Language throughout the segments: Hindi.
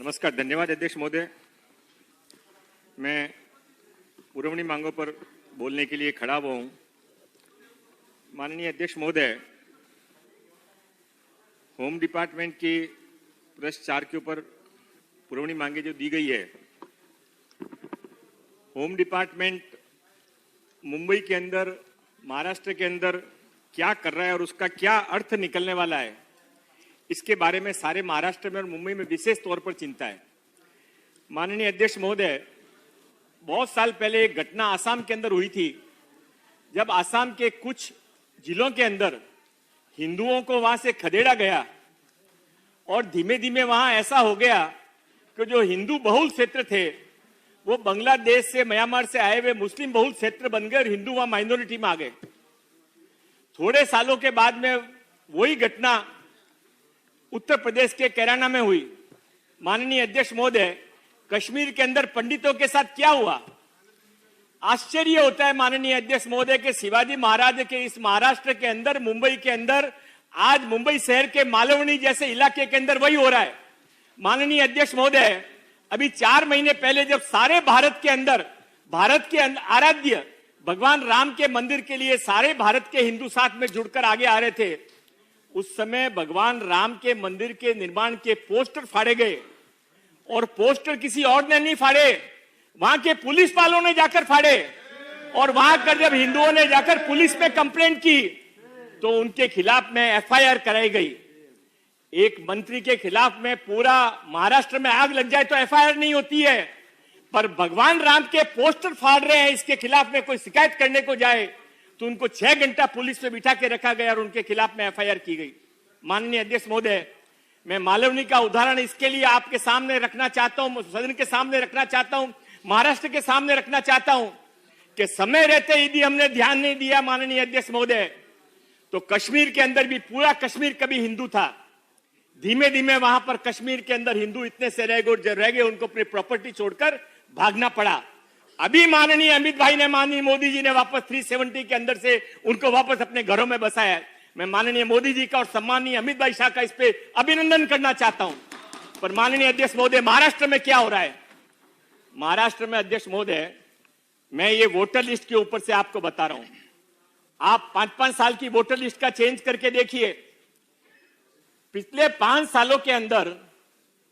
नमस्कार, धन्यवाद अध्यक्ष महोदय। मैं पुरवणी मांगों पर बोलने के लिए खड़ा हुआ हूं। माननीय अध्यक्ष महोदय, होम डिपार्टमेंट की प्रश्न 4 के ऊपर पुरवणी मांगे जो दी गई है, होम डिपार्टमेंट मुंबई के अंदर, महाराष्ट्र के अंदर क्या कर रहा है और उसका क्या अर्थ निकलने वाला है, इसके बारे में सारे महाराष्ट्र में और मुंबई में विशेष तौर पर चिंता है। माननीय अध्यक्ष महोदय, बहुत साल पहले एक घटना आसाम के अंदर हुई थी, जब आसाम के कुछ जिलों के अंदर हिंदुओं को वहां से खदेड़ा गया और धीमे धीमे वहां ऐसा हो गया कि जो हिंदू बहुल क्षेत्र थे वो बांग्लादेश से, म्यांमार से आए हुए मुस्लिम बहुल क्षेत्र बन गए और हिंदू वहां माइनॉरिटी में आ गए। थोड़े सालों के बाद में वही घटना उत्तर प्रदेश के कैराना में हुई। माननीय अध्यक्ष महोदय, कश्मीर के अंदर पंडितों के साथ क्या हुआ? आश्चर्य होता है माननीय अध्यक्ष महोदय के शिवाजी महाराज के इस महाराष्ट्र के अंदर, मुंबई के अंदर, आज मुंबई शहर के मालवनी जैसे इलाके के अंदर वही हो रहा है। माननीय अध्यक्ष महोदय, अभी 4 महीने पहले जब सारे भारत के अंदर, भारत के आराध्य भगवान राम के मंदिर के लिए सारे भारत के हिंदू साथ में जुड़कर आगे आ रहे थे, उस समय भगवान राम के मंदिर के निर्माण के पोस्टर फाड़े गए और पोस्टर किसी और ने नहीं फाड़े, वहां के पुलिस वालों ने जाकर फाड़े। और वहां कर जब हिंदुओं ने जाकर पुलिस में कंप्लेंट की तो उनके खिलाफ में एफआईआर कराई गई। एक मंत्री के खिलाफ में पूरा महाराष्ट्र में आग लग जाए तो एफआईआर नहीं होती है, पर भगवान राम के पोस्टर फाड़ रहे हैं, इसके खिलाफ में कोई शिकायत करने को जाए तो उनको 6 घंटा पुलिस में बिठा के रखा गया और उनके खिलाफ में एफआईआर की गई। माननीय अध्यक्ष महोदय, मैं मालवनी का उदाहरण इसके लिए आपके सामने रखना चाहता हूं, सदन के सामने रखना चाहता हूं, महाराष्ट्र के सामने रखना चाहता हूं कि समय रहते यदि हमने ध्यान नहीं दिया माननीय अध्यक्ष महोदय, तो कश्मीर के अंदर भी पूरा कश्मीर कभी हिंदू था, धीमे धीमे वहां पर कश्मीर के अंदर हिंदू इतने से रह गए उनको अपनी प्रॉपर्टी छोड़कर भागना पड़ा। अभी माननीय अमित भाई ने, माननीय मोदी जी ने वापस 370 के अंदर से उनको वापस अपने घरों में बसाया है। मैं माननीय मोदी जी का और सम्माननीय अमित भाई शाह का इस पे अभिनंदन करना चाहता हूं। पर माननीय अध्यक्ष महोदय, महाराष्ट्र में क्या हो रहा है? महाराष्ट्र में अध्यक्ष महोदय, मैं ये वोटर लिस्ट के ऊपर से आपको बता रहा हूं। आप 5-5 साल की वोटर लिस्ट का चेंज करके देखिए। पिछले 5 सालों के अंदर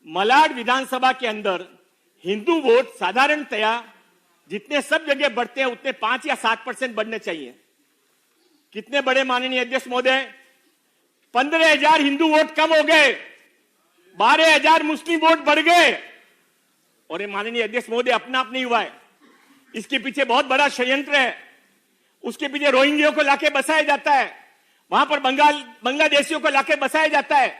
मलाड विधानसभा के अंदर हिंदू वोट साधारणतया जितने सब जगह बढ़ते हैं उतने 5 या 7% बढ़ने चाहिए। कितने बड़े माननीय अध्यक्ष महोदय? 15,000 हिंदू वोट कम हो गए, 12,000 मुस्लिम वोट बढ़ गए। और ये माननीय अध्यक्ष महोदय अपना आप नहीं हुआ है, इसके पीछे बहुत बड़ा षड्यंत्र है। उसके पीछे रोहिंग्याओं को लाके बसाया जाता है, वहां पर बांग्लादेशियों को लाके बसाया जाता है,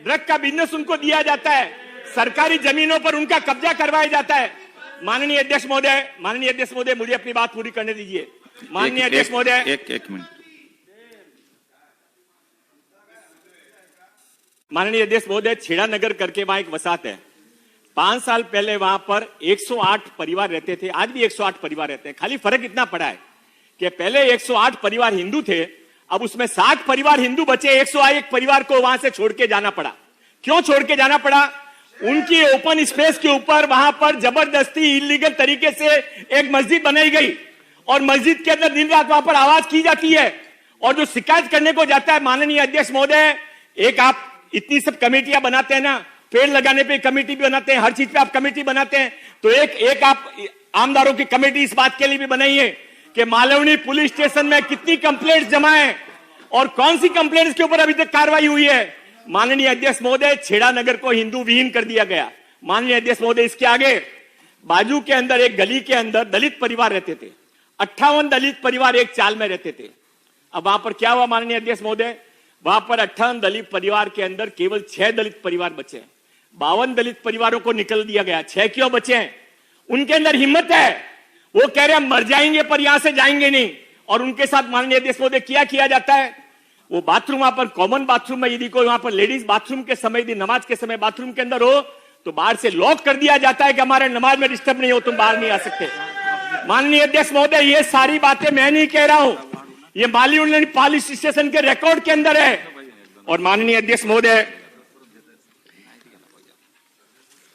ड्रग का बिजनेस उनको दिया जाता है, सरकारी जमीनों पर उनका कब्जा करवाया जाता है। माननीय अध्यक्ष महोदय, मुझे अपनी बात पूरी करने दीजिए। माननीय अध्यक्ष महोदय, एक मिनट। माननीय अध्यक्ष महोदय, छेड़ा नगर करके वहां एक वसाहत है। 5 साल पहले वहां पर 108 परिवार रहते थे, आज भी 108 परिवार रहते हैं। खाली फर्क इतना पड़ा है कि पहले 108 परिवार हिंदू थे, अब उसमें 60 परिवार हिंदू बचे, 101 परिवार को वहां से छोड़ के जाना पड़ा। क्यों छोड़ के जाना पड़ा? उनकी ओपन स्पेस के ऊपर वहां पर जबरदस्ती इलीगल तरीके से एक मस्जिद बनाई गई और मस्जिद के अंदर दिन रात वहां पर आवाज की जाती है। और जो शिकायत करने को जाता है माननीय अध्यक्ष महोदय, एक आप इतनी सब कमेटियां बनाते हैं ना, पेड़ लगाने पे कमेटी भी बनाते हैं, हर चीज पे आप कमेटी बनाते हैं, तो एक आप आमदारों की कमेटी इस बात के लिए भी बनाइए कि मालवनी पुलिस स्टेशन में कितनी कंप्लेंट्स जमा है और कौन सी कंप्लेंट्स के ऊपर अभी तक कार्रवाई हुई है। माननीय अध्यक्ष महोदय, छेड़ा नगर को हिंदू विहीन कर दिया गया। माननीय अध्यक्ष महोदय, इसके आगे बाजू के अंदर एक गली के अंदर दलित परिवार रहते थे, 58 दलित परिवार एक चाल में रहते थे। अब वहां पर क्या हुआ माननीय अध्यक्ष महोदय? वहां पर 58 दलित परिवार के अंदर केवल 6 दलित परिवार बचे। 52 दलित परिवारों को निकल दिया गया। 6 क्यों बचे हैं? उनके अंदर हिम्मत है, वो कह रहे हैं मर जाएंगे पर यहां से जाएंगे नहीं। और उनके साथ माननीय अध्यक्ष महोदय क्या किया जाता है? वो बाथरूम, वहां पर कॉमन बाथरूम में यदि कोई वहां पर लेडीज बाथरूम के समय, यदि नमाज के समय बाथरूम के अंदर हो तो बाहर से लॉक कर दिया जाता है कि हमारे नमाज में डिस्टर्ब नहीं हो, तुम बाहर नहीं आ सकते। माननीय अध्यक्ष महोदय, ये सारी बातें मैं नहीं कह रहा हूं, ये मालवनी पुलिस स्टेशन के रिकॉर्ड के अंदर है। और माननीय अध्यक्ष महोदय,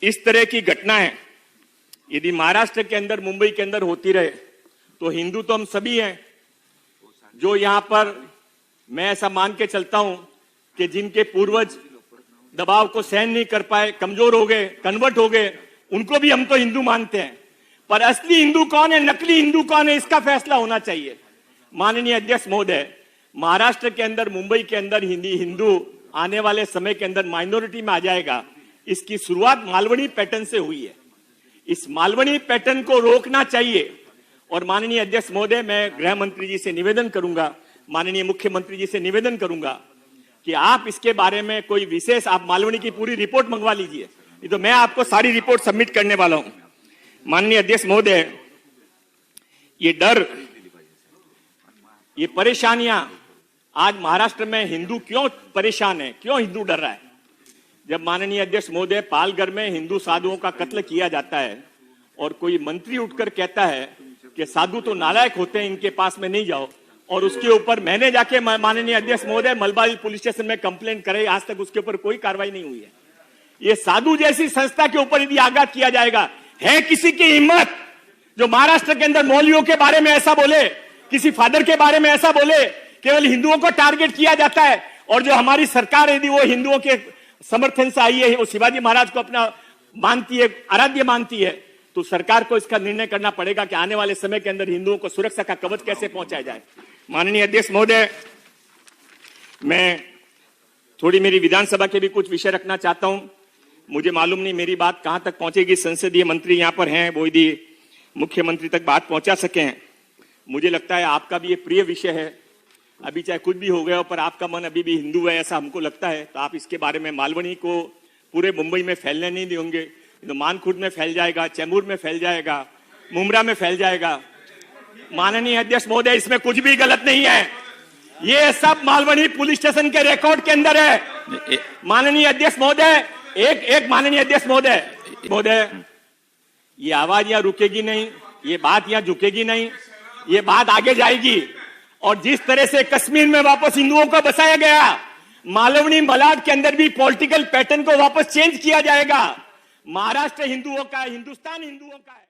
इस तरह की घटनाएं यदि महाराष्ट्र के अंदर, मुंबई के अंदर होती रहे तो हिंदू तो हम सभी हैं। जो यहां पर, मैं ऐसा मान के चलता हूं कि जिनके पूर्वज दबाव को सहन नहीं कर पाए, कमजोर हो गए, कन्वर्ट हो गए, उनको भी हम तो हिंदू मानते हैं। पर असली हिंदू कौन है, नकली हिंदू कौन है, इसका फैसला होना चाहिए। माननीय अध्यक्ष महोदय, महाराष्ट्र के अंदर, मुंबई के अंदर हिंदू आने वाले समय के अंदर माइनॉरिटी में आ जाएगा। इसकी शुरुआत मालवणी पैटर्न से हुई है। इस मालवणी पैटर्न को रोकना चाहिए। और माननीय अध्यक्ष महोदय, मैं गृह मंत्री जी से निवेदन करूंगा, माननीय मुख्यमंत्री जी से निवेदन करूंगा कि आप इसके बारे में कोई विशेष, आप मालवणी की पूरी रिपोर्ट मंगवा लीजिए। ये तो मैं आपको सारी रिपोर्ट सबमिट करने वाला हूं। माननीय अध्यक्ष महोदय, ये डर, ये परेशानियां, आज महाराष्ट्र में हिंदू क्यों परेशान है, क्यों हिंदू डर रहा है? जब माननीय अध्यक्ष महोदय, पालघर में हिंदू साधुओं का कत्ल किया जाता है और कोई मंत्री उठकर कहता है कि साधु तो नालायक होते हैं, इनके पास में नहीं जाओ, और उसके ऊपर मैंने जाके माननीय अध्यक्ष महोदय मलबारी पुलिस स्टेशन में कंप्लेंट कराई, आज तक उसके ऊपर कोई कार्रवाई नहीं हुई है। ये साधु जैसी संस्था के ऊपर यदि आघात किया जाएगा, है किसी की हिम्मत जो महाराष्ट्र के अंदर मौलवियों के बारे में ऐसा बोले, किसी फादर के बारे में ऐसा बोले? केवल हिंदुओं को टारगेट किया जाता है। और जो हमारी सरकार यदि वो हिंदुओं के समर्थन से आई है, वो शिवाजी महाराज को अपना मानती है, आराध्य मानती है, तो सरकार को इसका निर्णय करना पड़ेगा कि आने वाले समय के अंदर हिंदुओं को सुरक्षा का कवच कैसे पहुंचाया जाए। माननीय अध्यक्ष महोदय, मैं थोड़ी मेरी विधानसभा के भी कुछ विषय रखना चाहता हूं। मुझे मालूम नहीं मेरी बात कहां तक पहुंचेगी, संसदीय मंत्री यहां पर हैं, वो यदि मुख्यमंत्री तक बात पहुंचा सके। मुझे लगता है आपका भी ये प्रिय विषय है, अभी चाहे कुछ भी हो गया हो, पर आपका मन अभी भी हिंदू है, ऐसा हमको लगता है। तो आप इसके बारे में, मालवणी को पूरे मुंबई में फैलने नहीं देंगे, तो मानखुर्द में फैल जाएगा, चैम्बूर में फैल जाएगा, मुमरा में फैल जाएगा। माननीय अध्यक्ष महोदय, इसमें कुछ भी गलत नहीं है, ये सब मालवणी पुलिस स्टेशन के रिकॉर्ड के अंदर है। माननीय अध्यक्ष महोदय, एक माननीय अध्यक्ष महोदय, ये आवाज यहां रुकेगी नहीं, ये बात यहां झुकेगी नहीं, ये बात आगे जाएगी। और जिस तरह से कश्मीर में वापस हिंदुओं को बसाया गया, मालवणी मलाड के अंदर भी पॉलिटिकल पैटर्न को वापस चेंज किया जाएगा। महाराष्ट्र हिंदुओं का है, हिंदुस्तान हिंदुओं का है।